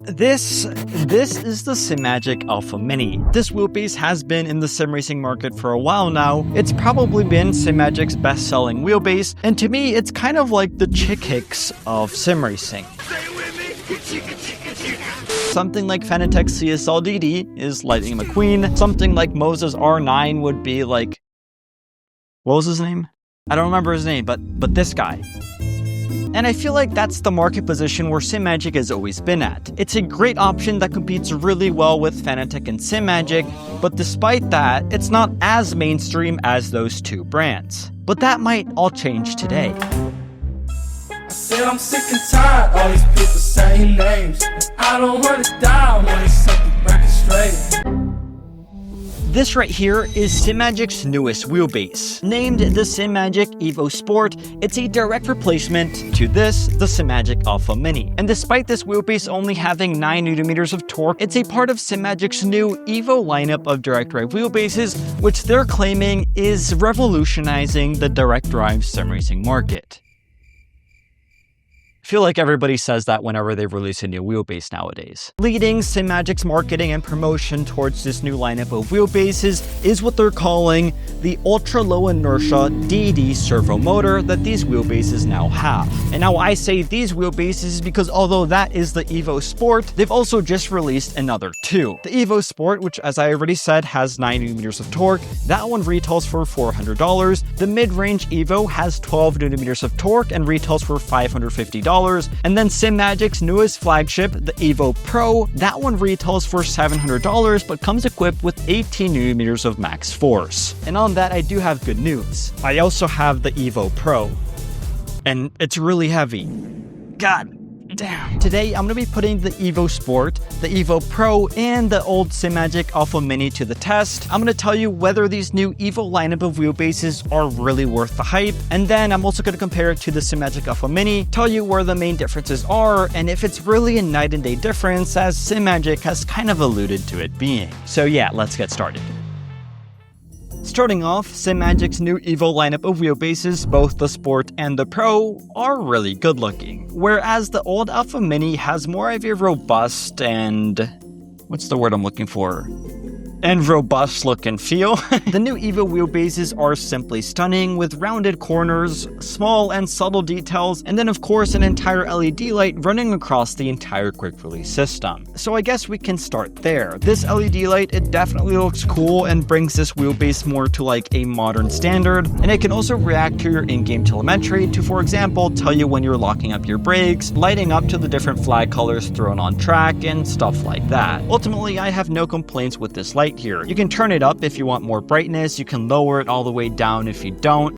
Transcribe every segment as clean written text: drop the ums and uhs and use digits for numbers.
This is the Simagic Alpha Mini. This wheelbase has been in the sim racing market for a while now. It's probably been Simagic's best-selling wheelbase, and to me, it's kind of like the Chick Hicks of sim racing. Something like Fanatec's CSL-DD is Lightning McQueen. Something like MOZA's R9 would be like... what was his name? I don't remember his name, but this guy. And I feel like that's the market position where Simagic has always been at. It's a great option that competes really well with Fanatec and Simagic, but despite that, it's not as mainstream as those two brands. But that might all change today. I said I'm sick and tired, all these people saying names. I don't want to die, I want to set the record straight. This right here is Simagic's newest wheelbase. Named the Simagic EVO Sport, it's a direct replacement to this, the Simagic Alpha Mini. And despite this wheelbase only having 9Nm of torque, it's a part of Simagic's new EVO lineup of direct drive wheelbases, which they're claiming is revolutionizing the direct drive sim racing market. I feel like everybody says that whenever they release a new wheelbase nowadays. Leading Simagic's marketing and promotion towards this new lineup of wheelbases is what they're calling the ultra-low inertia DD servo motor that these wheelbases now have. And now I say these wheelbases because although that is the EVO Sport, they've also just released another two. The EVO Sport, which as I already said has 9Nm of torque, that one retails for $400. The mid-range EVO has 12Nm of torque and retails for $550. And then Simagic's newest flagship, the EVO Pro, that one retails for $700 but comes equipped with 18Nm of max force. And on that, I do have good news. I also have the EVO Pro, and it's really heavy. God damn. Today, I'm going to be putting the EVO Sport, the EVO Pro, and the old Simagic Alpha Mini to the test. I'm going to tell you whether these new EVO lineup of wheelbases are really worth the hype, and then I'm also going to compare it to the Simagic Alpha Mini, tell you where the main differences are, and if it's really a night and day difference, as Simagic has kind of alluded to it being. So yeah, let's get started. Starting off, Simagic's new EVO lineup of wheelbases, both the Sport and the Pro, are really good looking, whereas the old Alpha Mini has more of a robust and... what's the word I'm looking for? And robust look and feel. The new EVO wheelbases are simply stunning with rounded corners, small and subtle details, and then of course an entire LED light running across the entire quick release system. So I guess we can start there. This LED light, it definitely looks cool and brings this wheelbase more to like a modern standard, and it can also react to your in-game telemetry to, for example, tell you when you're locking up your brakes, lighting up to the different flag colors thrown on track, and stuff like that. Ultimately, I have no complaints with this light here. You can turn it up if you want more brightness, you can lower it all the way down if you don't,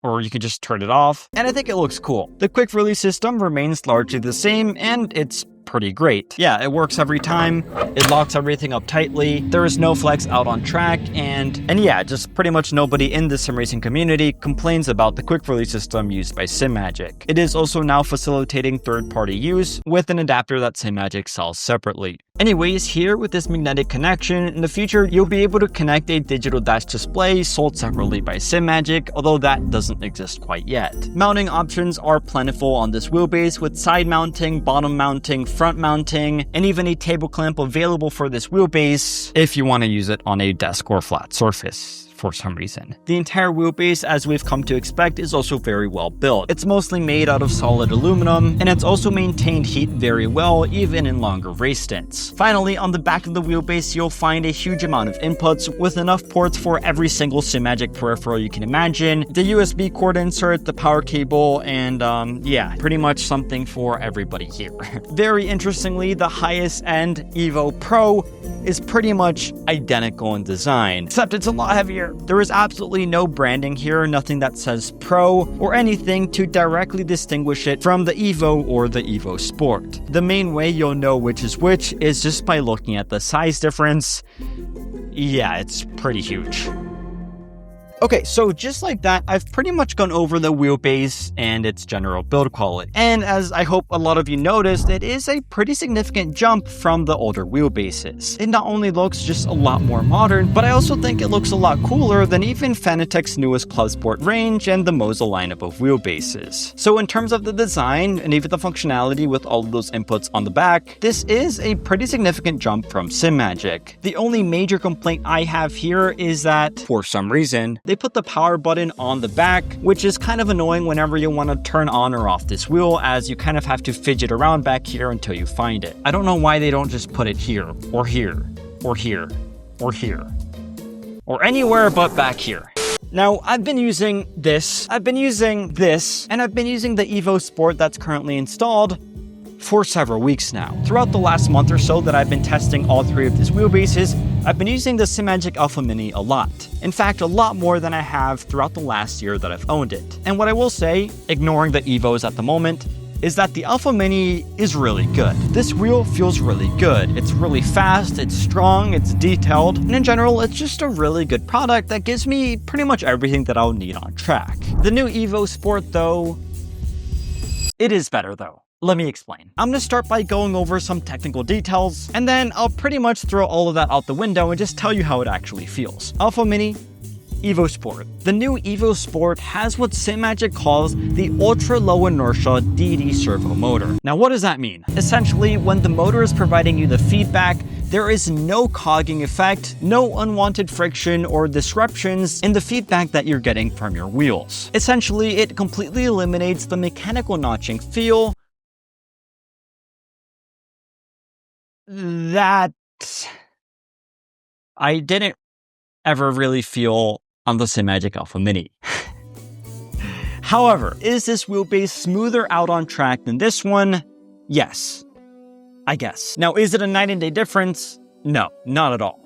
or you can just turn it off, and I think it looks cool. The quick release system remains largely the same, and it's pretty great. Yeah, it works every time, it locks everything up tightly, there is no flex out on track, and yeah, just pretty much nobody in the sim racing community complains about the quick release system used by Simagic. It is also now facilitating third-party use with an adapter that Simagic sells separately. Anyways, here with this magnetic connection, in the future you'll be able to connect a digital dash display sold separately by Simagic, although that doesn't exist quite yet. Mounting options are plentiful on this wheelbase with side mounting, bottom mounting, front mounting, and even a table clamp available for this wheelbase if you want to use it on a desk or flat surface for some reason. The entire wheelbase, as we've come to expect, is also very well built. It's mostly made out of solid aluminum, and it's also maintained heat very well, even in longer race stints. Finally, on the back of the wheelbase, you'll find a huge amount of inputs with enough ports for every single Simagic peripheral you can imagine, the USB cord insert, the power cable, and yeah, pretty much something for everybody here. Very interestingly, the highest end EVO Pro is pretty much identical in design, except it's a lot heavier. There is absolutely no branding here, nothing that says Pro or anything to directly distinguish it from the EVO or the EVO Sport. The main way you'll know which is which is just by looking at the size difference. Yeah, it's pretty huge. Okay, so just like that, I've pretty much gone over the wheelbase and its general build quality. And as I hope a lot of you noticed, it is a pretty significant jump from the older wheelbases. It not only looks just a lot more modern, but I also think it looks a lot cooler than even Fanatec's newest Club Sport range and the MOZA lineup of wheelbases. So in terms of the design and even the functionality with all of those inputs on the back, this is a pretty significant jump from Simagic. The only major complaint I have here is that, for some reason, they put the power button on the back, which is kind of annoying whenever you want to turn on or off this wheel, as you kind of have to fidget around back here until you find it. I don't know why they don't just put it here, or here, or here, or here, or anywhere but back here. Now, I've been using this, I've been using this, and I've been using the EVO Sport that's currently installed for several weeks now. Throughout the last month or so that I've been testing all three of these wheelbases, I've been using the Simagic Alpha Mini a lot. In fact, a lot more than I have throughout the last year that I've owned it. And what I will say, ignoring the EVOs at the moment, is that the Alpha Mini is really good. This wheel feels really good. It's really fast, it's strong, it's detailed, and in general, it's just a really good product that gives me pretty much everything that I'll need on track. The new EVO Sport though, it is better though. Let me explain. I'm gonna start by going over some technical details, and then I'll pretty much throw all of that out the window and just tell you how it actually feels. Alpha Mini, EVO Sport. The new EVO Sport has what Simagic calls the ultra low inertia DD servo motor. Now what does that mean? Essentially, when the motor is providing you the feedback, there is no cogging effect, no unwanted friction or disruptions in the feedback that you're getting from your wheels. Essentially, it completely eliminates the mechanical notching feel that I didn't ever really feel on the Simagic Alpha Mini. However, is this wheelbase smoother out on track than this one? Yes, I guess. Now, is it a night and day difference? No, not at all.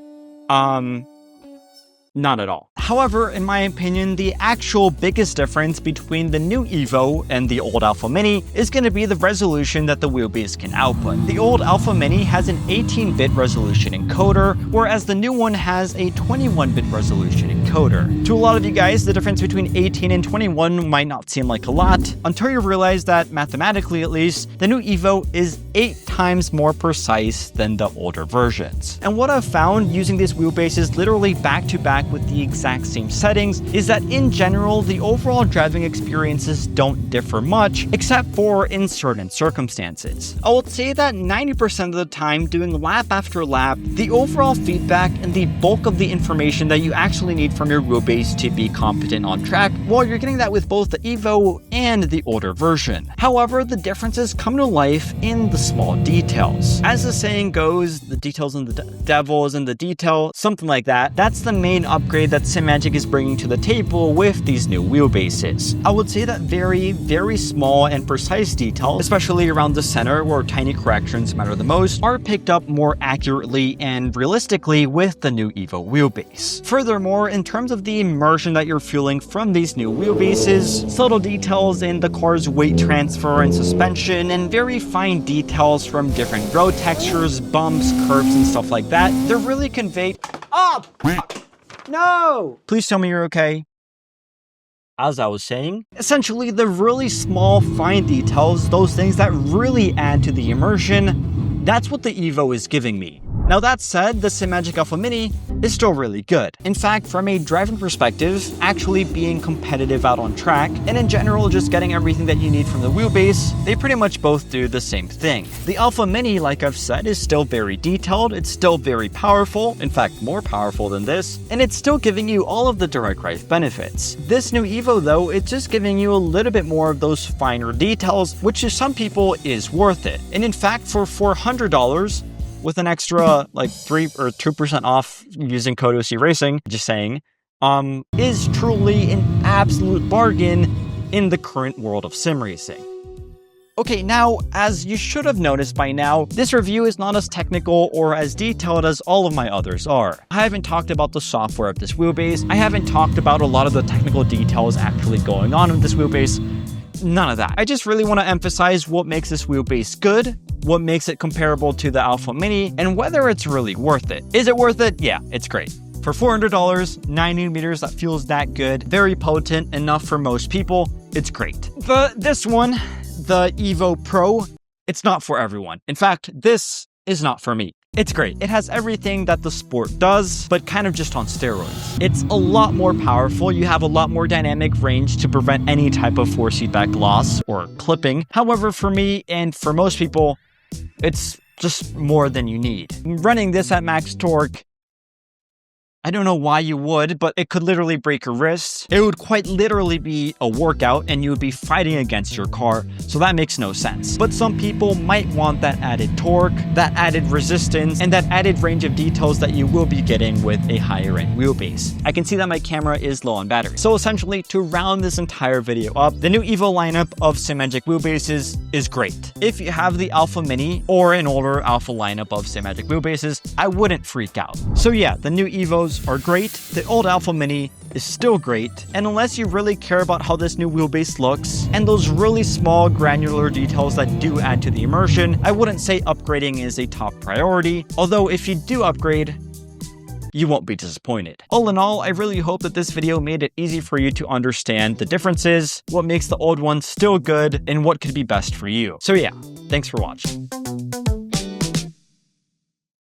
Not at all. However, in my opinion, the actual biggest difference between the new EVO and the old Alpha Mini is going to be the resolution that the wheelbase can output. The old Alpha Mini has an 18-bit resolution encoder, whereas the new one has a 21-bit resolution encoder. To a lot of you guys, the difference between 18 and 21 might not seem like a lot, until you realize that, mathematically at least, the new EVO is 8 times more precise than the older versions. And what I've found using these wheelbases literally back to back with the exact same settings is that in general, the overall driving experiences don't differ much, except for in certain circumstances. I would say that 90% of the time, doing lap after lap, the overall feedback and the bulk of the information that you actually need from your wheelbase to be competent on track, well, you're getting that with both the EVO and the older version. However, the differences come to life in the small details. As the saying goes, the details in the devil is in the detail, something like that. That's the main upgrade that Simagic is bringing to the table with these new wheelbases. I would say that very, very small and precise details, especially around the center where tiny corrections matter the most, are picked up more accurately and realistically with the new EVO wheelbase. Furthermore, in terms of the immersion that you're feeling from these new wheelbases, subtle details in the car's weight transfer and suspension, and very fine details from different road textures, bumps, curves, and stuff like that, they're really conveyed. Oh! No! Please tell me you're okay. As I was saying, essentially the really small, fine details, those things that really add to the immersion, that's what the EVO is giving me. Now that said, the Simagic Alpha Mini is still really good. In fact, from a driving perspective, actually being competitive out on track, and in general just getting everything that you need from the wheelbase, they pretty much both do the same thing. The Alpha Mini, like I've said, is still very detailed, it's still very powerful, in fact more powerful than this, and it's still giving you all of the direct drive benefits. This new EVO though, it's just giving you a little bit more of those finer details, which to some people is worth it. And in fact, for $400, with an extra like 3 or 2% off using code OC Racing, just saying, is truly an absolute bargain in the current world of sim racing. Okay, now, as you should have noticed by now, this review is not as technical or as detailed as all of my others are. I haven't talked about the software of this wheelbase, I haven't talked about a lot of the technical details actually going on with this wheelbase, none of that. I just really want to emphasize what makes this wheelbase good, what makes it comparable to the Alpha Mini, and whether it's really worth it. Is it worth it? Yeah, it's great. For $400, 9mm that feels that good, very potent, enough for most people. It's great. This one, the EVO Pro, it's not for everyone. In fact, this is not for me. It's great. It has everything that the Sport does, but kind of just on steroids. It's a lot more powerful. You have a lot more dynamic range to prevent any type of force feedback loss or clipping. However, for me and for most people, it's just more than you need. Running this at max torque, I don't know why you would, but it could literally break your wrists. It would quite literally be a workout and you would be fighting against your car, so that makes no sense. But some people might want that added torque, that added resistance, and that added range of details that you will be getting with a higher end wheelbase. I can see that my camera is low on battery. So essentially, to round this entire video up, the new EVO lineup of Simagic wheelbases is great. If you have the Alpha Mini or an older Alpha lineup of Simagic wheelbases, I wouldn't freak out. So yeah, the new EVOs are great, the old Alpha Mini is still great, and unless you really care about how this new wheelbase looks and those really small granular details that do add to the immersion, I wouldn't say upgrading is a top priority, although if you do upgrade, you won't be disappointed. All in all, I really hope that this video made it easy for you to understand the differences, what makes the old one still good, and what could be best for you. So yeah, thanks for watching.